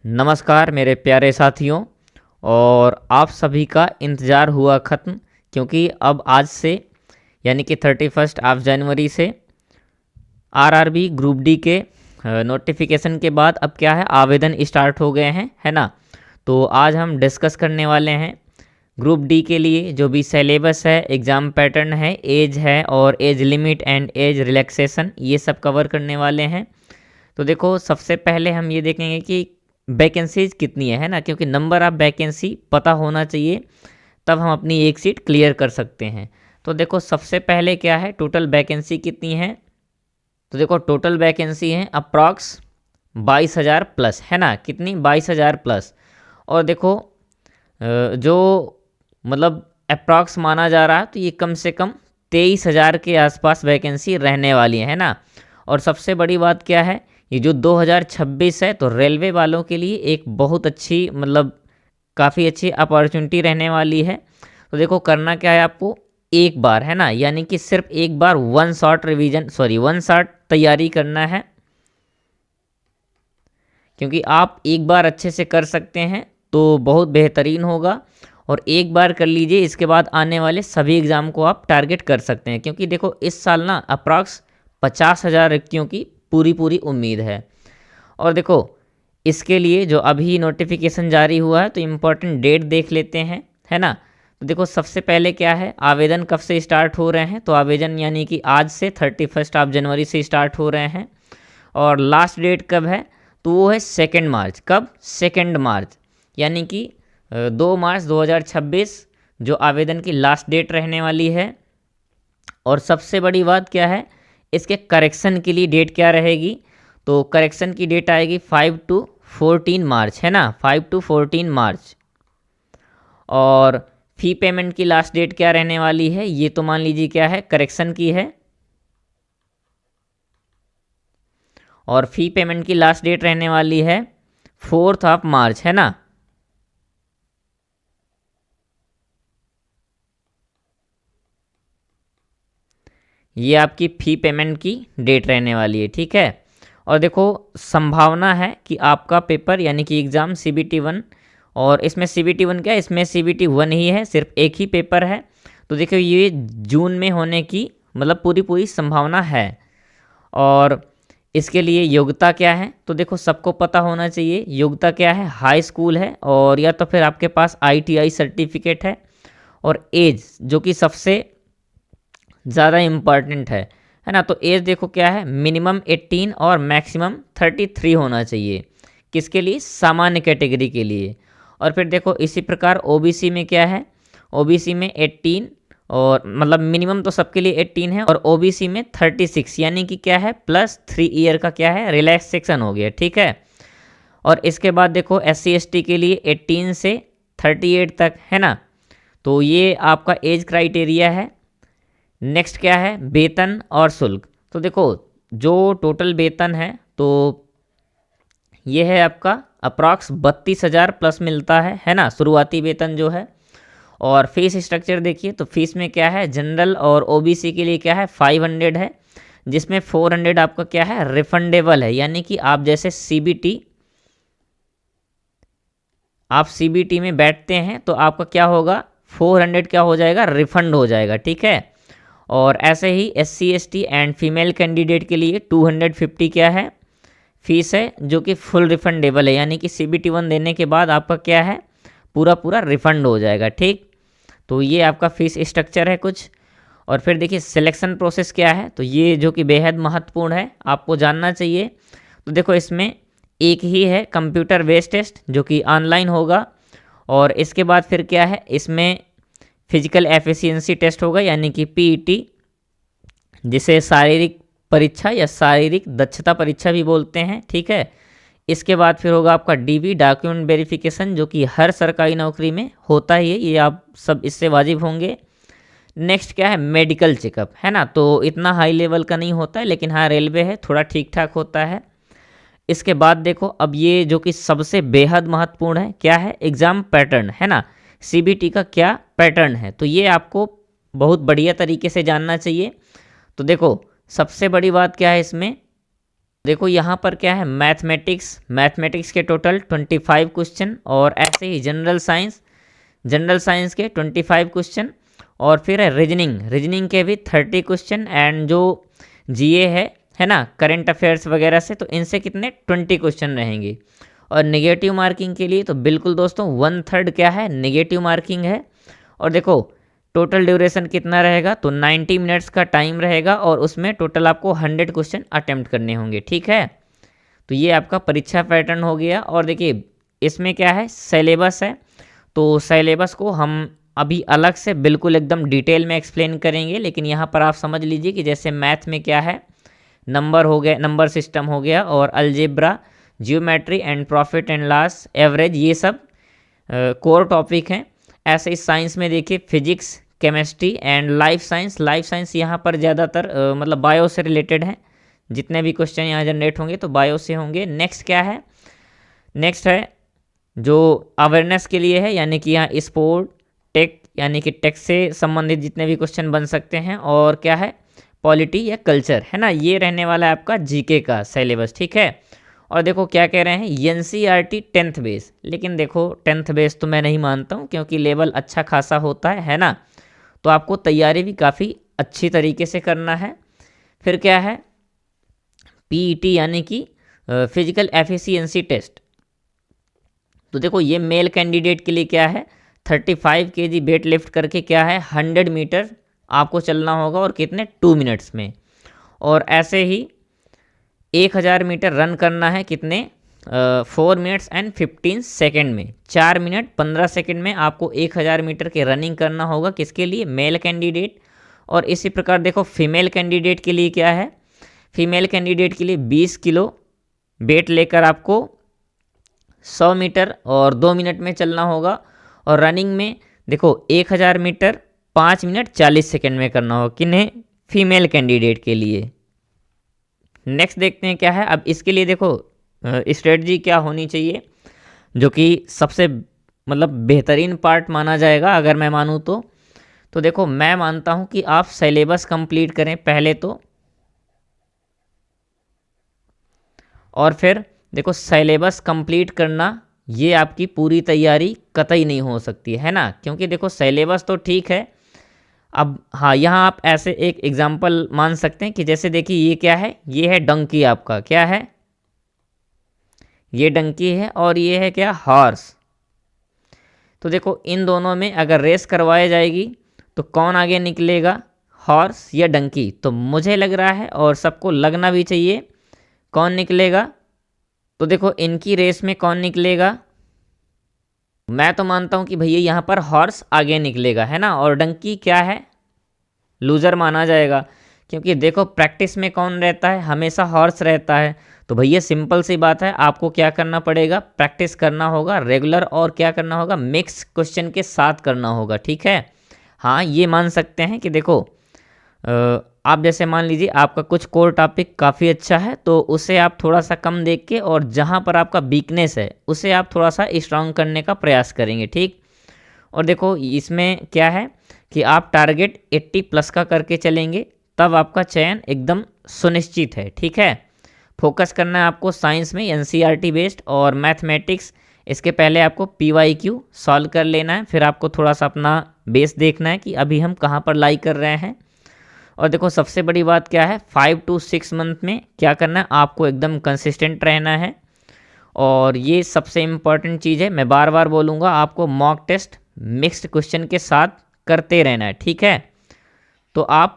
नमस्कार मेरे प्यारे साथियों। और आप सभी का इंतज़ार हुआ ख़त्म, क्योंकि अब आज से यानी कि 31 ऑफ जनवरी से आरआरबी ग्रुप डी के नोटिफिकेशन के बाद अब क्या है, आवेदन स्टार्ट हो गए हैं, है ना। तो आज हम डिस्कस करने वाले हैं ग्रुप डी के लिए जो भी सिलेबस है, एग्ज़ाम पैटर्न है, एज है और age limit and age relaxation, ये सब कवर करने वाले हैं। तो देखो, सबसे पहले हम ये देखेंगे कि वैकेंसीज कितनी है ना, क्योंकि नंबर ऑफ वैकेंसी पता होना चाहिए, तब हम अपनी एक सीट क्लियर कर सकते हैं। तो देखो, सबसे पहले क्या है, टोटल वैकेंसी कितनी है। तो देखो, टोटल वैकेंसी है अप्रॉक्स 22,000 प्लस, है ना। कितनी? 22,000 प्लस। और देखो, जो मतलब अप्रॉक्स माना जा रहा है, तो ये कम से कम 23,000 के आसपास वैकेंसी रहने वाली है ना। और सबसे बड़ी बात क्या है, ये जो 2026 है, तो रेलवे वालों के लिए एक बहुत अच्छी मतलब काफ़ी अच्छी अपॉर्चुनिटी रहने वाली है। तो देखो, करना क्या है आपको, एक बार, है ना, यानी कि सिर्फ एक बार वन शॉट तैयारी करना है, क्योंकि आप एक बार अच्छे से कर सकते हैं तो बहुत बेहतरीन होगा। और एक बार कर लीजिए, इसके बाद आने वाले सभी एग्ज़ाम को आप टारगेट कर सकते हैं, क्योंकि देखो इस साल ना अप्रॉक्स 50,000 व्यक्तियों की पूरी पूरी उम्मीद है। और देखो, इसके लिए जो अभी नोटिफिकेशन जारी हुआ है, तो इम्पोर्टेंट डेट देख लेते हैं, है ना। तो देखो, सबसे पहले क्या है, आवेदन कब से स्टार्ट हो रहे हैं। तो आवेदन यानी कि आज से 31 ऑफ जनवरी से स्टार्ट हो रहे हैं। और लास्ट डेट कब है, तो वो है 2 मार्च। कब? 2 मार्च, यानी कि 2 मार्च 2026 जो आवेदन की लास्ट डेट रहने वाली है। और सबसे बड़ी बात क्या है, इसके करेक्शन के लिए डेट क्या रहेगी, तो करेक्शन की डेट आएगी 5 टू 14 मार्च, है ना, 5 टू 14 मार्च। और फ़ी पेमेंट की लास्ट डेट क्या रहने वाली है, ये तो मान लीजिए क्या है, करेक्शन की है। और फ़ी पेमेंट की लास्ट डेट रहने वाली है 4 मार्च, है ना। ये आपकी फ़ी पेमेंट की डेट रहने वाली है, ठीक है। और देखो, संभावना है कि आपका पेपर यानी कि एग्ज़ाम CBT 1, और इसमें CBT 1 क्या है, इसमें CBT 1 ही है, सिर्फ एक ही पेपर है। तो देखो, ये जून में होने की मतलब पूरी पूरी संभावना है। और इसके लिए योग्यता क्या है, तो देखो सबको पता होना चाहिए योग्यता क्या है, हाई स्कूल है, और या तो फिर आपके पास ITI सर्टिफिकेट है। और एज जो कि सबसे ज़्यादा इम्पॉर्टेंट है ना। तो एज देखो क्या है, मिनिमम 18 और मैक्सिमम 33 होना चाहिए। किसके लिए? सामान्य कैटेगरी के लिए। और फिर देखो, इसी प्रकार OBC में क्या है, OBC में 18, और मतलब मिनिमम तो सबके लिए 18 है, और OBC में 36, यानी कि क्या है, +3 ईयर का क्या है, रिलैक्सेशन हो गया, ठीक है। और इसके बाद देखो, SC ST के लिए 18 से 38 तक, है ना। तो ये आपका एज क्राइटेरिया है। नेक्स्ट क्या है, वेतन और शुल्क। तो देखो, जो टोटल वेतन है, तो ये है आपका अप्रॉक्स 32,000 प्लस मिलता है ना, शुरुआती वेतन जो है। और फीस स्ट्रक्चर देखिए, तो फीस में क्या है, जनरल और OBC के लिए क्या है, 500 है, जिसमें 400 आपका क्या है, रिफंडेबल है, यानी कि आप जैसे CBT में बैठते हैं तो आपका क्या होगा, 400 क्या हो जाएगा, रिफंड हो जाएगा, ठीक है। और ऐसे ही SC ST and female candidate के लिए 250 क्या है, फीस है, जो कि फुल रिफंडेबल है, यानी कि CBT 1 देने के बाद आपका क्या है, पूरा पूरा रिफंड हो जाएगा, ठीक। तो ये आपका फीस स्ट्रक्चर है कुछ। और फिर देखिए, सिलेक्शन प्रोसेस क्या है, तो ये जो कि बेहद महत्वपूर्ण है, आपको जानना चाहिए। तो देखो, इसमें एक ही है कंप्यूटर बेस्ड टेस्ट जो कि ऑनलाइन होगा। और इसके बाद फिर क्या है, इसमें फिजिकल एफिशिएंसी टेस्ट होगा, यानी कि PET, जिसे शारीरिक परीक्षा या शारीरिक दक्षता परीक्षा भी बोलते हैं, ठीक है। इसके बाद फिर होगा आपका DV, डॉक्यूमेंट वेरिफिकेशन, जो कि हर सरकारी नौकरी में होता ही है, ये आप सब इससे वाजिब होंगे। नेक्स्ट क्या है, मेडिकल चेकअप, है ना। तो इतना हाई लेवल का नहीं होता है, लेकिन हाँ रेलवे है, थोड़ा ठीक ठाक होता है। इसके बाद देखो, अब ये जो कि सबसे बेहद महत्वपूर्ण है, क्या है, एग्ज़ाम पैटर्न, है ना। CBT का क्या पैटर्न है, तो ये आपको बहुत बढ़िया तरीके से जानना चाहिए। तो देखो, सबसे बड़ी बात क्या है इसमें, देखो यहाँ पर क्या है, मैथमेटिक्स के टोटल 25 क्वेश्चन, और ऐसे ही जनरल साइंस के 25 क्वेश्चन, और फिर है रीजनिंग के भी 30 क्वेश्चन, एंड जो जीए है ना, करंट अफेयर्स वगैरह से, तो इनसे कितने 20 क्वेश्चन रहेंगे। और नेगेटिव मार्किंग के लिए तो बिल्कुल दोस्तों 1/3 क्या है, नेगेटिव मार्किंग है। और देखो टोटल ड्यूरेशन कितना रहेगा, तो 90 मिनट्स का टाइम रहेगा, और उसमें टोटल आपको 100 क्वेश्चन अटेम्प्ट करने होंगे, ठीक है। तो ये आपका परीक्षा पैटर्न हो गया। और देखिए इसमें क्या है, सिलेबस है, तो सिलेबस को हम अभी अलग से बिल्कुल एकदम डिटेल में एक्सप्लेन करेंगे, लेकिन यहाँ पर आप समझ लीजिए कि जैसे मैथ में क्या है, नंबर हो गया, नंबर सिस्टम हो गया, और algebra, geometry and profit and loss, average, ये सब कोर टॉपिक हैं। ऐसे ही साइंस में देखिए physics, chemistry and life science यहाँ पर ज़्यादातर मतलब बायो से रिलेटेड है। जितने भी क्वेश्चन यहाँ जनरेट होंगे तो बायो से होंगे। नेक्स्ट है जो अवेयरनेस के लिए है, यानी कि यहाँ स्पोर्ट, टेक, यानी कि टेक से संबंधित जितने भी क्वेश्चन बन सकते हैं, और क्या है, पॉलिटी या कल्चर, है ना। ये रहने वाला है आपका जीके का सिलेबस, ठीक है। और देखो क्या कह रहे हैं, एनसीईआरटी 10th बेस, लेकिन देखो 10th बेस तो मैं नहीं मानता हूँ, क्योंकि लेवल अच्छा खासा होता है ना। तो आपको तैयारी भी काफ़ी अच्छी तरीके से करना है। फिर क्या है, पीईटी यानी कि फिजिकल एफिशिएंसी टेस्ट। तो देखो ये मेल कैंडिडेट के लिए क्या है, 35 kg वेट लिफ्ट करके क्या है 100 मीटर आपको चलना होगा, और कितने 2 मिनट्स में। और ऐसे ही 1000 मीटर रन करना है कितने 4 मिनट्स एंड 15 सेकेंड में। 4 मिनट 15 सेकेंड में आपको 1000 मीटर के रनिंग करना होगा, किसके लिए, मेल कैंडिडेट। और इसी प्रकार देखो फीमेल कैंडिडेट के लिए क्या है, फीमेल कैंडिडेट के लिए 20 किलो वेट लेकर आपको 100 मीटर और 2 मिनट में चलना होगा। और रनिंग में देखो 1000 मीटर 5 मिनट 40 सेकेंड में करना होगा, किन्हें, फीमेल कैंडिडेट के लिए। नेक्स्ट देखते हैं क्या है। अब इसके लिए देखो स्ट्रेटजी क्या होनी चाहिए, जो कि सबसे मतलब बेहतरीन पार्ट माना जाएगा अगर मैं मानूँ तो देखो मैं मानता हूँ कि आप सिलेबस कंप्लीट करें पहले तो, और फिर देखो सिलेबस कंप्लीट करना ये आपकी पूरी तैयारी कतई नहीं हो सकती है ना, क्योंकि देखो सिलेबस तो ठीक है। अब हाँ, यहाँ आप ऐसे एक एग्जांपल मान सकते हैं कि जैसे देखिए ये क्या है, ये है डंकी, आपका क्या है, ये डंकी है, और ये है क्या, हॉर्स। तो देखो इन दोनों में अगर रेस करवाई जाएगी तो कौन आगे निकलेगा, हॉर्स या डंकी। तो मुझे लग रहा है, और सबको लगना भी चाहिए, कौन निकलेगा। तो देखो इनकी रेस में कौन निकलेगा, मैं तो मानता हूं कि भैया यहाँ पर हॉर्स आगे निकलेगा, है ना। और डंकी क्या है, लूज़र माना जाएगा, क्योंकि देखो प्रैक्टिस में कौन रहता है, हमेशा हॉर्स रहता है। तो भैया सिंपल सी बात है, आपको क्या करना पड़ेगा, प्रैक्टिस करना होगा रेगुलर, और क्या करना होगा, मिक्स क्वेश्चन के साथ करना होगा, ठीक है। हाँ ये मान सकते हैं कि देखो आप जैसे मान लीजिए आपका कुछ कोर टॉपिक काफ़ी अच्छा है, तो उसे आप थोड़ा सा कम देख के, और जहाँ पर आपका वीकनेस है उसे आप थोड़ा सा स्ट्रांग करने का प्रयास करेंगे, ठीक। और देखो इसमें क्या है कि आप टारगेट 80+ का करके चलेंगे, तब आपका चयन एकदम सुनिश्चित है, ठीक है। फोकस करना है आपको साइंस में एनसीईआरटी बेस्ड, और मैथमेटिक्स इसके पहले आपको पीवाईक्यू सॉल्व कर लेना है, फिर आपको थोड़ा सा अपना बेस देखना है कि अभी हम कहाँ पर लाई कर रहे हैं। और देखो सबसे बड़ी बात क्या है, 5 to 6 मंथ में क्या करना है, आपको एकदम कंसिस्टेंट रहना है। और ये सबसे इम्पॉर्टेंट चीज़ है, मैं बार बार बोलूँगा, आपको मॉक टेस्ट मिक्स्ड क्वेश्चन के साथ करते रहना है, ठीक है। तो आप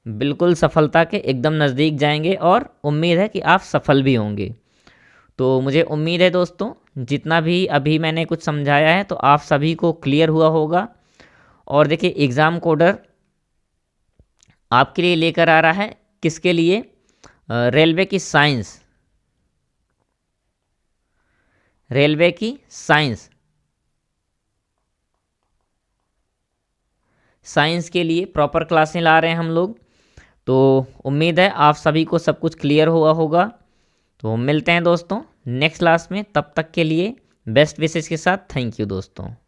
बिल्कुल सफलता के एकदम नज़दीक जाएंगे, और उम्मीद है कि आप सफल भी होंगे। तो मुझे उम्मीद है दोस्तों, जितना भी अभी मैंने कुछ समझाया है तो आप सभी को क्लियर हुआ होगा। और देखिए एग्ज़ाम कोडर आपके लिए लेकर आ रहा है, किसके लिए, रेलवे की साइंस, रेलवे की साइंस के लिए प्रॉपर क्लासें ला रहे हैं हम लोग। तो उम्मीद है आप सभी को सब कुछ क्लियर हुआ होगा। तो मिलते हैं दोस्तों नेक्स्ट क्लास में, तब तक के लिए बेस्ट विशेस के साथ, थैंक यू दोस्तों।